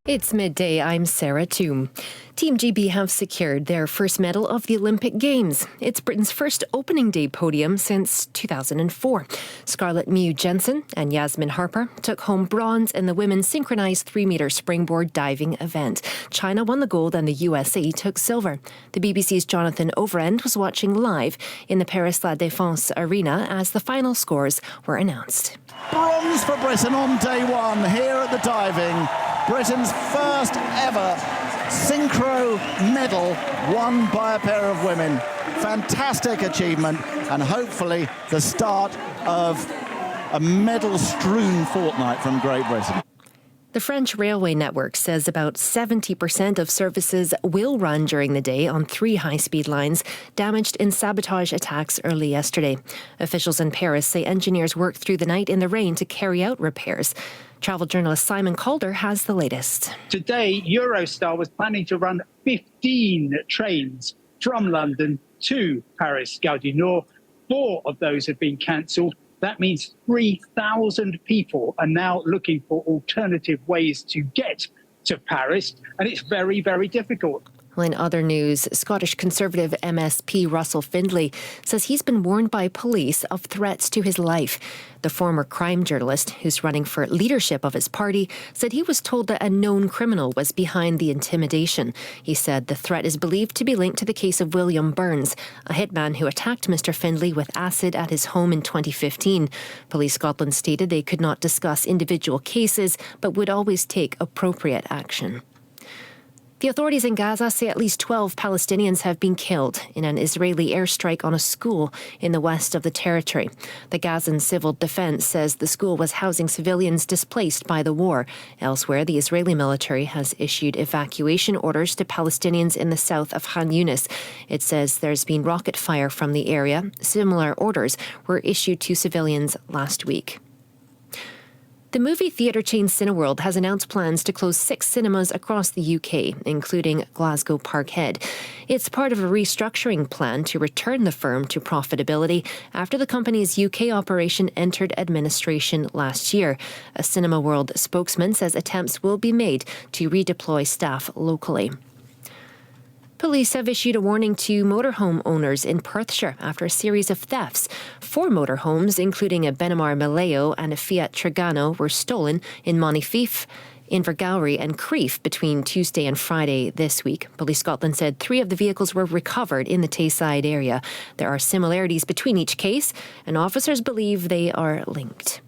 It's midday. I'm Sarah Toom. Team GB have secured their first medal of the Olympic Games. It's Britain's first opening day podium since 2004. Scarlett Mew Jensen and Yasmin Harper took home bronze in the women's synchronized 3-metre springboard diving event. China won the gold and the USA took silver. The BBC's Jonathan Overend was watching live in the Paris La Défense arena as the final scores were announced. Bronze for Britain on day one here at the diving. Britain's first ever synchro medal won by a pair of women. Fantastic achievement and hopefully the start of a medal-strewn fortnight from Great Britain. The French railway network says about 70% of services will run during the day on 3 high-speed lines damaged in sabotage attacks early yesterday. Officials in Paris say engineers worked through the night in the rain to carry out repairs. Travel journalist Simon Calder has the latest. Today, Eurostar was planning to run 15 trains from London to Paris Gare du Nord. 4 of those have been cancelled. That means 3,000 people are now looking for alternative ways to get to Paris, and it's very, very difficult. Well, in other news, Scottish Conservative MSP Russell Findlay says he's been warned by police of threats to his life. The former crime journalist, who's running for leadership of his party, said he was told that a known criminal was behind the intimidation. He said the threat is believed to be linked to the case of William Burns, a hitman who attacked Mr Findlay with acid at his home in 2015. Police Scotland stated they could not discuss individual cases, but would always take appropriate action. The authorities in Gaza say at least 12 Palestinians have been killed in an Israeli airstrike on a school in the west of the territory. The Gazan Civil Defense says the school was housing civilians displaced by the war. Elsewhere, the Israeli military has issued evacuation orders to Palestinians in the south of Khan Yunis. It says there's been rocket fire from the area. Similar orders were issued to civilians last week. The movie theatre chain Cineworld has announced plans to close 6 cinemas across the UK, including Glasgow Parkhead. It's part of a restructuring plan to return the firm to profitability after the company's UK operation entered administration last year. A Cineworld spokesman says attempts will be made to redeploy staff locally. Police have issued a warning to motorhome owners in Perthshire after a series of thefts. 4 motorhomes, including a Benamar Maleo and a Fiat Trigano, were stolen in Montefife, Invergowrie and Crieff between Tuesday and Friday this week. Police Scotland said 3 of the vehicles were recovered in the Tayside area. There are similarities between each case, and officers believe they are linked.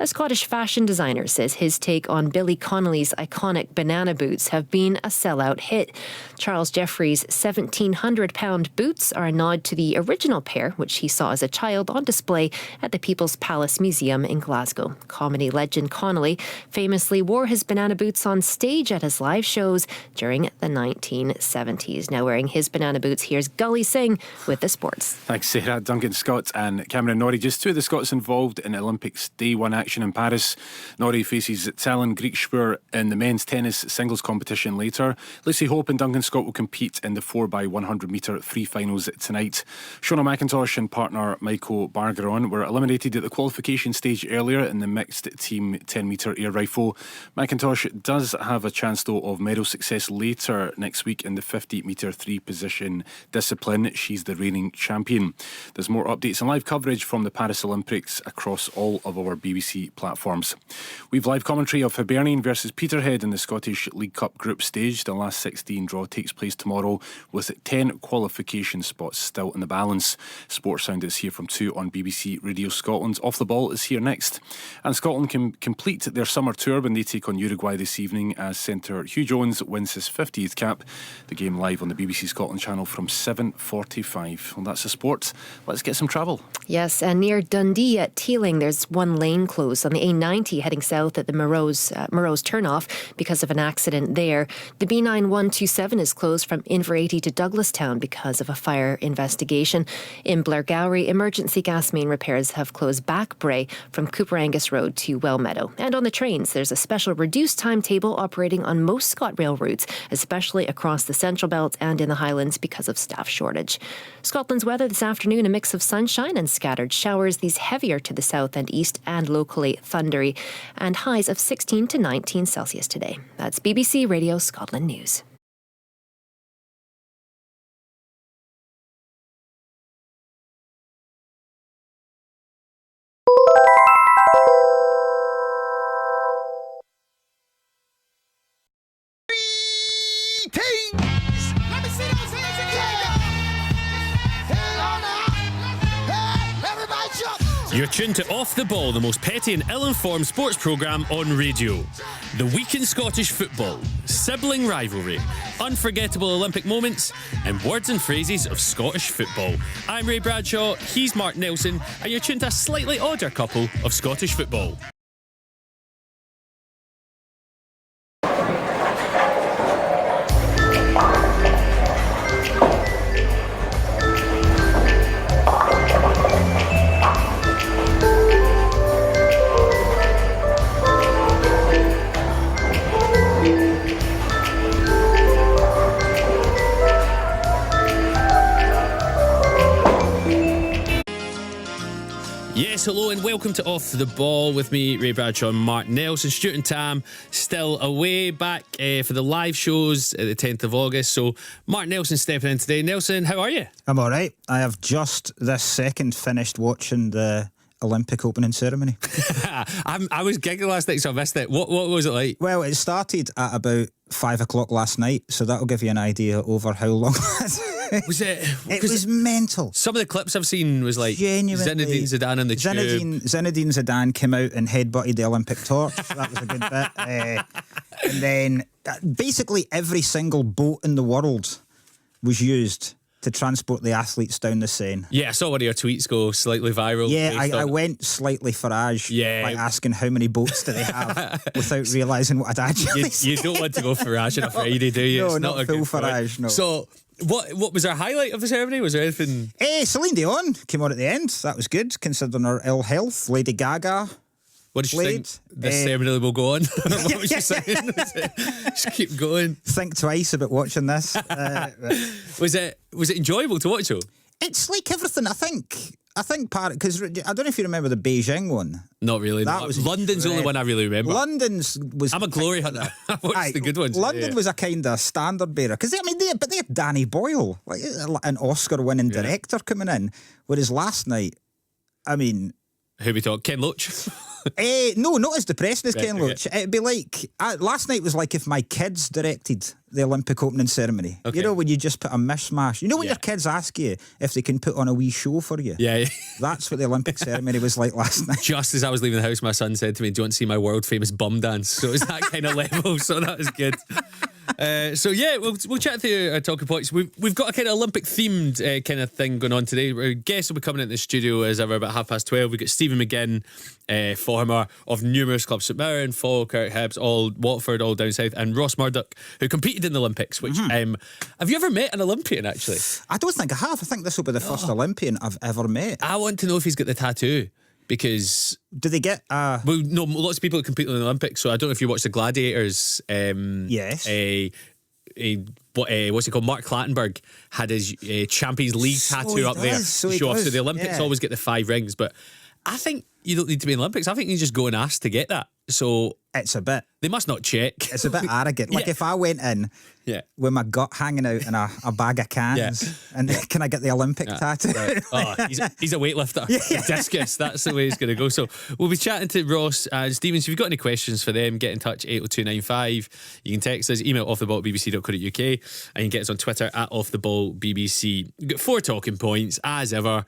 A Scottish fashion designer says his take on Billy Connolly's iconic banana boots have been a sellout hit. Charles Jeffrey's £1,700 boots are a nod to the original pair, which he saw as a child on display at the People's Palace Museum in Glasgow. Comedy legend Connolly famously wore his banana boots on stage at his live shows during the 1970s. Now wearing his banana boots, here's Gully Singh with the sports. Thanks, Sarah. Duncan Scott and Cameron Norrie, just 2 of the Scots involved in Olympics Day 1 action in Paris. Norrie faces Talon Griekspoor in the men's tennis singles competition later. Lucy Hope and Duncan Scott will compete in the 4x100 metre free finals tonight. Shona McIntosh and partner Michael Bargeron were eliminated at the qualification stage earlier in the mixed team 10 metre air rifle. McIntosh does have a chance though of medal success later next week in the 50 metre 3 position discipline. She's the reigning champion. There's more updates and live coverage from the Paris Olympics across all of our BBC platforms. We've live commentary of Hibernian versus Peterhead in the Scottish League Cup group stage. The last 16 draw takes place tomorrow with 10 qualification spots still in the balance. Sports Sound is here from 2 on BBC Radio Scotland. Off the Ball is here next. And Scotland can complete their summer tour when they take on Uruguay this evening as centre Hugh Jones wins his 50th cap. The game live on the BBC Scotland channel from 7:45. Well, that's the sport. Let's get some travel. Yes, and near Dundee at Teeling, there's one lane closed on the A90 heading south at the Morose turnoff because of an accident there. The B9127 is closed from Inveraghy to Douglastown because of a fire investigation. In Blairgowrie, emergency gas main repairs have closed back Bray from Cooper Angus Road to Wellmeadow. And on the trains, there's a special reduced timetable operating on most ScotRail routes, especially across the Central Belt and in the Highlands because of staff shortage. Scotland's weather this afternoon, a mix of sunshine and scattered showers, these heavier to the south and east and local locally thundery, and highs of 16 to 19 Celsius today. That's BBC Radio Scotland News. You're tuned to Off the Ball, the most petty and ill-informed sports programme on radio. The week in Scottish football, sibling rivalry, unforgettable Olympic moments, and words and phrases of Scottish football. I'm Ray Bradshaw, he's Mark Nelson, and you're tuned to a slightly odder couple of Scottish football. Yes, hello and welcome to Off the Ball with me, Ray Bradshaw and Mark Nelson. Stuart and Tam still away, back for the live shows at the 10th of August. So Mark Nelson stepping in today. Nelson, how are you? I'm all right. I have just this second finished watching the Olympic opening ceremony. I was giggling last night, so I missed it. What was it like? Well, it started at about 5 o'clock last night, so that'll give you an idea over how long Was it? it was mental. Some of the clips I've seen was like Genuinely. Zinedine Zidane on the tube. Zinedine Zidane came out and headbutted the Olympic torch. That was a good bit. And then basically every single boat in the world was used to transport the athletes down the Seine. Yeah, I saw one of your tweets go slightly viral. Yeah, I went slightly Farage by asking how many boats do they have without realising what I'd actually said. You don't want to go Farage on a Friday, do you? No, It's not a full good point. Farage, no. So, what was our highlight of the ceremony? Was there anything? Celine Dion came on at the end. That was good, considering her ill health. Lady Gaga. What did you Played, think? This ceremony will go on. What was you saying? Just keep going. Think twice about watching this. Was it enjoyable to watch though? It's like everything. I think part because I don't know if you remember the Beijing one. Not really. That was London's the only one I really remember. London's was. I'm a glory hunter. I watched the good ones. London was a kind of standard bearer because they had Danny Boyle, like an Oscar-winning director coming in, whereas last night, I mean. Who we talk? Ken Loach? No, not as depressing as Right, Ken okay. Loach. It'd be like last night was like if my kids directed the Olympic opening ceremony. Okay. You know, when you just put a mishmash. You know when Yeah. your kids ask you if they can put on a wee show for you. Yeah. That's what the Olympic ceremony was like last night. Just as I was leaving the house, my son said to me, "Do you want to see my world famous bum dance?" So it was that kind of level. So that was good. So yeah, we'll chat through our talking points. We've got a kind of Olympic themed kind of thing going on today. Our guests will be coming into the studio as ever about 12:30. We've got Stephen McGinn, former of numerous clubs, St Mirren, Falkirk, Hibs, all Watford, all down south, and Ross Murdoch, who competed in the Olympics. Which have you ever met an Olympian actually? I don't think I have. I think this will be the first Olympian I've ever met. I want to know if he's got the tattoo. Because Do they get well, no, lots of people compete in the Olympics. So I don't know if you watched the Gladiators. Yes. What's it called? Mark Clattenburg had his Champions League tattoo up there. So he Show off. does, So the Olympics yeah. always get the 5 rings, but I think you don't need to be in the Olympics. I think you just go and ask to get that. So It's a bit check. It's a bit arrogant. Like Yeah. if I went in Yeah. with my gut hanging out in a bag of cans and can I get the Olympic tattoo? Right. Oh, he's a weightlifter. Discus. That's the way he's going to go. So we'll be chatting to Ross and Stephen. So if you've got any questions for them, get in touch 80295. You can text us, email offtheball@bbc.co.uk, and you can get us on Twitter @offtheballbbc. We've got 4 talking points as ever.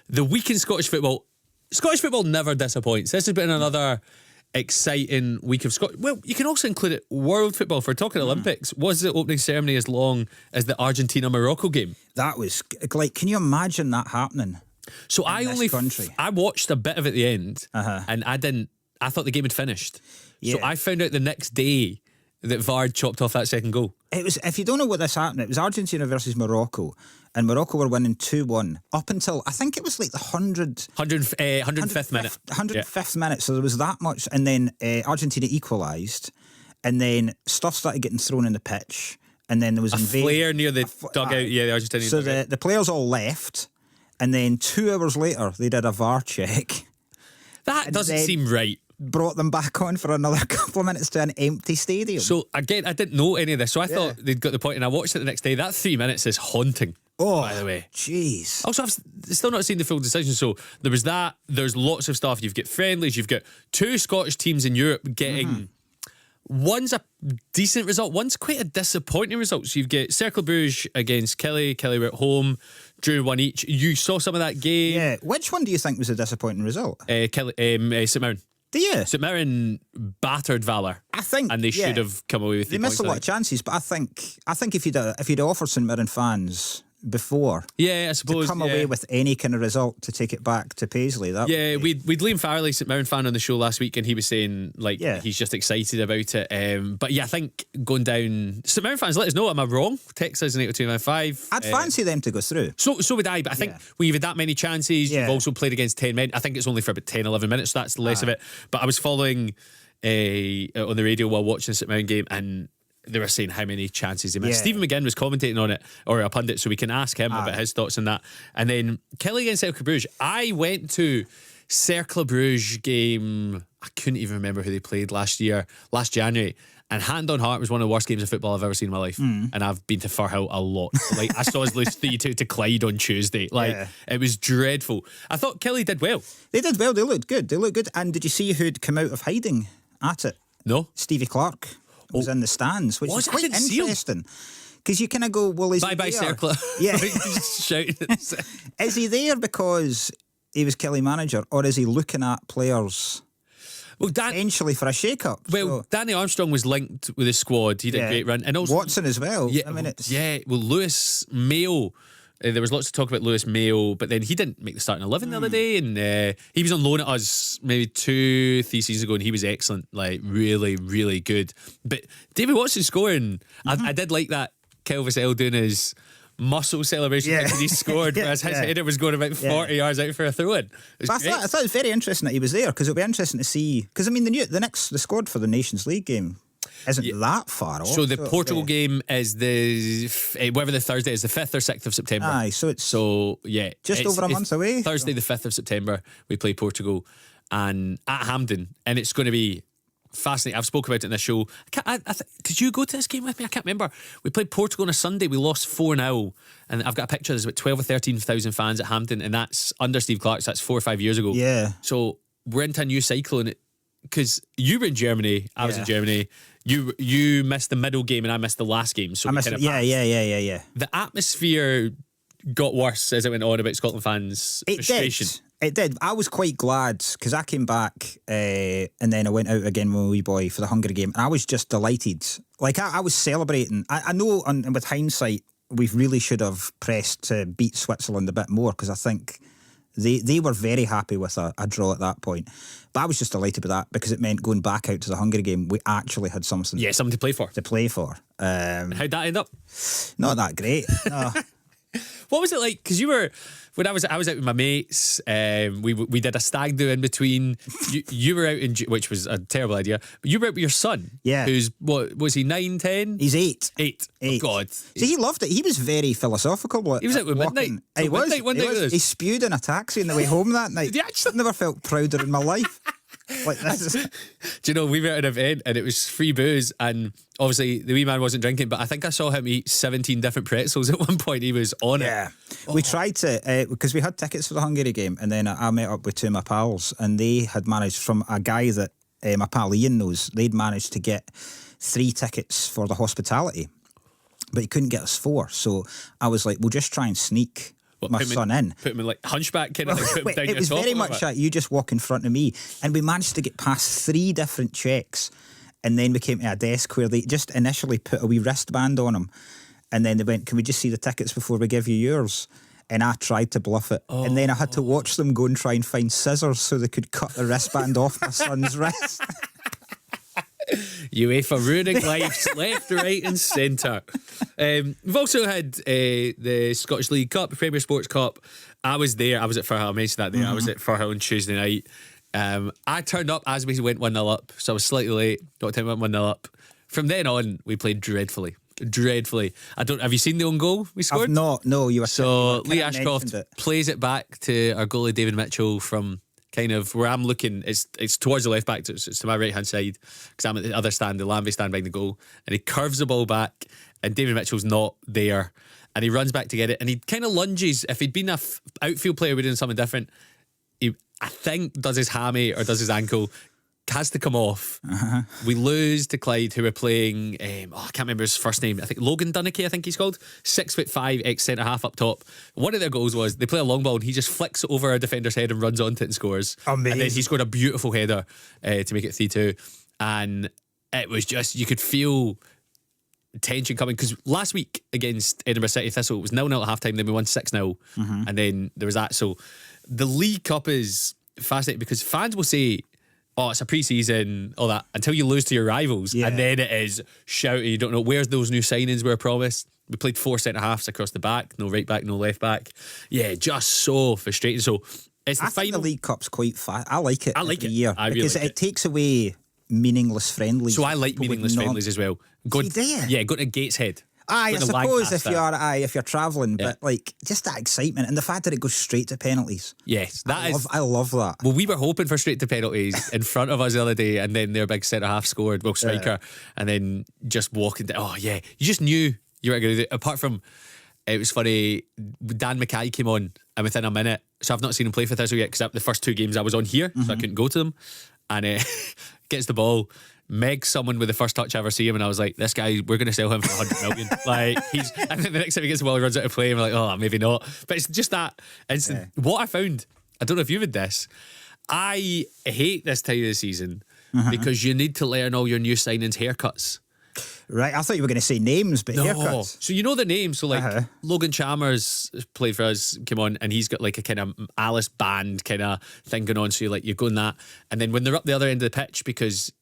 The week in Scottish football. Scottish football never disappoints. This has been another exciting week of Scotland. Well, you can also include it world football. If we're talking Olympics, was the opening ceremony as long as the Argentina-Morocco game? That was like, can you imagine that happening? So I watched a bit of it at the end, and I thought the game had finished. So Yeah. I found out the next day that VAR chopped off that second goal. It was, if you don't know what this happened, it was Argentina versus Morocco, and Morocco were winning 2-1 up until I think it was like the 105th minute. 105th minute. So there was that much, and then Argentina equalised, and then stuff started getting thrown in the pitch, and then there was A flare near the dugout. The Argentinian So dugout. the players all left, and then 2 hours later they did a VAR check. That and doesn't then seem right. Brought them back on for another couple of minutes to an empty stadium. So again, I didn't know any of this, so I thought they'd got the point, and I watched it the next day. That 3 minutes is haunting. oh, by the way. jeez. Also, I've still not seen the full decision. So there was that. There's lots of stuff. You've got friendlies. You've got 2 Scottish teams in Europe getting. One's a decent result. One's quite a disappointing result. So you've got Cercle Bruges against Kelly. Kelly were at home, drew 1 each. You saw some of that game. Yeah. Which one do you think was a disappointing result? Kelly, St Mirren. Do you? St Mirren battered Valor. I think, and they should have come away with 3 They missed points. a lot of chances, but I think if you'd offered St Mirren fans before Yeah, I suppose. to come yeah. away with any kind of result to take it back to Paisley, that Yeah, would be, we'd Liam Farley, St Mirren fan, on the show last week, and he was saying he's just excited about it. But yeah, I think going down, St Mirren fans, let us know. Am I wrong? Text us in 80295. I'd fancy them to go through. So would I, but I think when you've had that many chances, Yeah. you've also played against 10 men. I think it's only for about 10, 11 minutes, so that's less of it. But I was following on the radio while watching the St Mirren game, and they were saying how many chances they missed. Yeah. Stephen McGinn was commentating on it, or a pundit, so we can ask him about his thoughts on that. And then Kelly against Cercle Bruges. I went to Cercle Bruges game, I couldn't even remember who they played last January. And hand on heart, it was one of the worst games of football I've ever seen in my life. And I've been to Firhill a lot. Like, I saw us lose 3-2 to Clyde on Tuesday. Like, it was dreadful. I thought Kelly did well. They did well. They looked good. And did you see who'd come out of hiding at it? No? Stevie Clark was in the stands, which Was was it? I quite didn't see him. interesting. Because you kind of go, well, is he Bye-bye, there? Cercle. Yeah. Just shouting. Is he there because he was Kelly manager, or is he looking at players Well, potentially for a shake-up? Well, Danny Armstrong was linked with the squad. He did a great run. And also Watson as well. Yeah, I mean, it's... well, Lewis Mayo. There was lots to talk about Lewis Mayo, but then he didn't make the starting 11 the other day, and he was on loan at us maybe 2-3 seasons ago, and he was excellent, like really, really good. But David Watson scoring, I did like that. Kel Vassell doing his muscle celebration when he scored, whereas his header was going about 40 yards out for a throw-in. But I thought it was very interesting that he was there, because it'll be interesting to see. Because I mean, the squad for the Nations League game isn't that far off. So the Portugal game is whatever the Thursday is, the 5th or 6th of September. Aye, so it's just over a month away. Thursday, the 5th of September, we play Portugal and at Hampden, and it's going to be fascinating. I've spoken about it in this show. Did you go to this game with me? I can't remember. We played Portugal on a Sunday. We lost 4-0, and I've got a picture. There's about 12 or 13,000 fans at Hampden, and that's under Steve Clark. So that's 4 or 5 years ago. Yeah. So we're into a new cycle, and because you were in Germany, I was in Germany. You missed the middle game, and I missed the last game. So I missed it. Yeah. the atmosphere got worse as it went on about Scotland fans' frustration. It did. I was quite glad, because I came back and then I went out again with my wee boy for the Hungary game, and I was just delighted. Like, I was celebrating. I know, and with hindsight, we really should have pressed to beat Switzerland a bit more, because I think they were very happy with a draw at that point. But I was just delighted with that, because it meant going back out to the Hungary game, we actually had something Something to play for. How'd that end up? Not that great. No. What was it like? Because you were, when I was out with my mates, we did a stag do in between. You were out in, which was a terrible idea, but you were out with your son. Yeah. Who's, what was he, 9, 10? He's 8. 8. Oh, God. So he loved it. He was very philosophical. He was out with midnight. He was. Midnight one night with us. He spewed in a taxi on the way home that night. Did he actually? I've never felt prouder in my life. Like this. Do you know, we were at an event and it was free booze, and obviously the wee man wasn't drinking, but I think I saw him eat 17 different pretzels at one point. He was on it. We tried to, because we had tickets for the Hungary game, and then I met up with 2 of my pals, and they had managed, from a guy that my pal Ian knows, they'd managed to get 3 tickets for the hospitality, but he couldn't get us 4. So I was like, we'll just try and sneak my son in. Put him in like hunchback kind of thing. Put him down It was very much that you just walk in front of me, and we managed to get past 3 different checks, and then we came to a desk where they just initially put a wee wristband on him, and then they went, can we just see the tickets before we give you yours? And I tried to bluff it, and then I had to watch them go and try and find scissors so they could cut the wristband off my son's wrist. UEFA ruining lives left, right and centre. We've also had the Scottish League Cup, the Premier Sports Cup. I was there. I was at Firhill. I mentioned that day. I was at Firhill on Tuesday night. I turned up as we went 1-0 up, so I was slightly late. Got time, went 1-0 up. From then on, we played dreadfully. Have you seen the own goal we scored? I've not. No, you were. So Lee Ashcroft plays it back to our goalie David Mitchell from kind of where I'm looking. It's towards the left back. It's to my right hand side because I'm at the other stand. The Lambie stand behind the goal, and he curves the ball back, and David Mitchell's not there, and he runs back to get it, and he kind of lunges. If he'd been a outfield player, we're doing something different. He, I think, does his hammy or does his ankle. Has to come off. We lose to Clyde, who are playing. I can't remember his first name. I think Logan Dunnicky. I think he's called 6'5" ex centre half up top. One of their goals was they play a long ball and he just flicks it over a defender's head and runs onto it and scores. Amazing. And then he scored a beautiful header to make it 3-2. And it was just, you could feel tension coming because last week against Edinburgh City Thistle it was 0-0 at half time. Then we won 6-0, and then there was that. So the League Cup is fascinating because fans will say, oh, it's a pre-season, all that, until you lose to your rivals. Yeah. And then it is shouty. You don't know, where's those new signings we were promised? We played 4 centre-halves across the back. No right back, no left back. Yeah, just so frustrating. So it's the I think the final. League Cup's quite fast. I like it. I like every it. year I really because like it takes away meaningless friendlies. So I like People would meaningless not- friendlies as well. Do you? Yeah, go to Gateshead. Aye, I Go to suppose if Lancaster. you're travelling, Yeah. but like just that excitement and the fact that it goes straight to penalties. Yes, that is. I love that. Well, we were hoping for straight to penalties in front of us the other day, and then their big centre half scored, well, striker, and then just walking down. Oh, yeah. You just knew you weren't going to do it. Apart from, it was funny, Dan Mackay came on, and within a minute, so I've not seen him play for Thistle yet, because the first 2 games I was on here, so I couldn't go to them, and gets the ball. Meg someone with the first touch I ever see him, and I was like, this guy, we're going to sell him for 100 million. Like, and then the next time he gets the ball, he runs out of play, and we're like, oh, maybe not. But it's just that instant. What I found, I don't know if you've had this, I hate this time of the season because you need to learn all your new signings' haircuts. Right, I thought you were going to say names, but haircuts. So you know the names. So like Logan Chalmers played for us, came on, and he's got like a kind of Alice band kind of thing going on. So you're going that, and then when they're up the other end of the pitch, because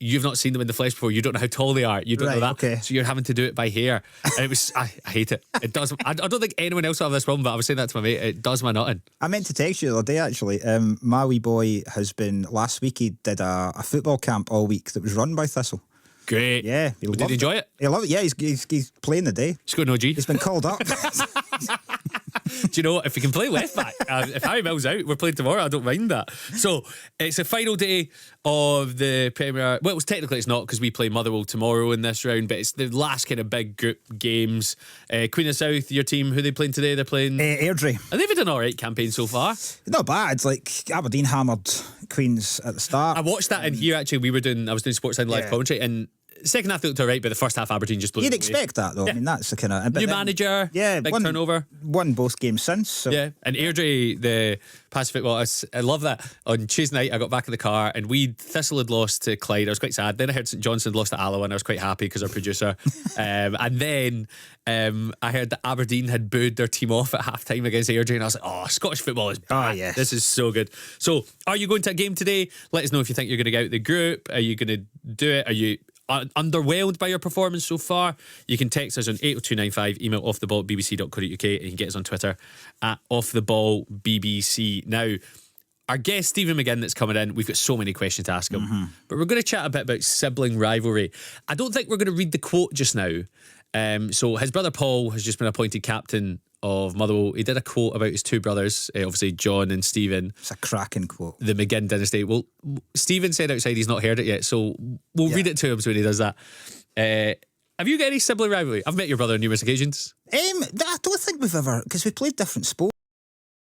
you've not seen them in the flesh before, you don't know how tall they are, you don't know that, okay. so you're having to do it by hair, and it was I hate it. It does. I don't think anyone else will have this problem, but I was saying that to my mate. It does my nutting. I meant to text you the other day actually. My wee boy has been, last week he did a football camp all week that was run by Thistle. Great. Yeah, he Did loved he enjoy it? He loved it. Yeah, he's playing the day. He's got no G. He's been called up. Do you know what? If we can play left back, if Harry Mills out, we're playing tomorrow. I don't mind that. So it's the final day of the Premier. Well, technically it's not because we play Motherwell tomorrow in this round, but it's the last kind of big group games. Queen of South, your team, who are they playing today? They're playing Airdrie. And they've had an alright campaign so far. Not bad. It's like Aberdeen hammered Queens at the start. I watched that in here actually. I was doing Sportsline live commentary, and second half they looked alright, but the first half Aberdeen just blew. You'd away. expect that though. Yeah. I mean, that's the kind of New manager, big turnover. Won both games since. So. Yeah, and Airdrie, the Pacific Waters, I love that. On Tuesday night, I got back in the car and Thistle had lost to Clyde. I was quite sad. Then I heard St Johnstone had lost to Alloa, and I was quite happy because our producer. And then I heard that Aberdeen had booed their team off at half time against Airdrie, and I was like, oh, Scottish football is back. Oh, yes. This is so good. So, are you going to a game today? Let us know if you think you're going to get out the group. Are you going to do it? Are you underwhelmed by your performance so far? You can text us on 80295, email offtheball@bbc.co.uk, and you can get us on Twitter at offtheballbbc. Now, our guest Stephen McGinn that's coming in, we've got so many questions to ask him, but we're going to chat a bit about sibling rivalry. I don't think we're going to read the quote just now. So his brother Paul has just been appointed captain of Motherwell. He did a quote about his 2 brothers, obviously John and Stephen. It's a cracking quote. The McGinn dynasty. Well, Stephen said outside he's not heard it yet, so we'll read it to him so when he does that. Have you got any sibling rivalry? I've met your brother on numerous occasions. I don't think we've ever, because we played different sports.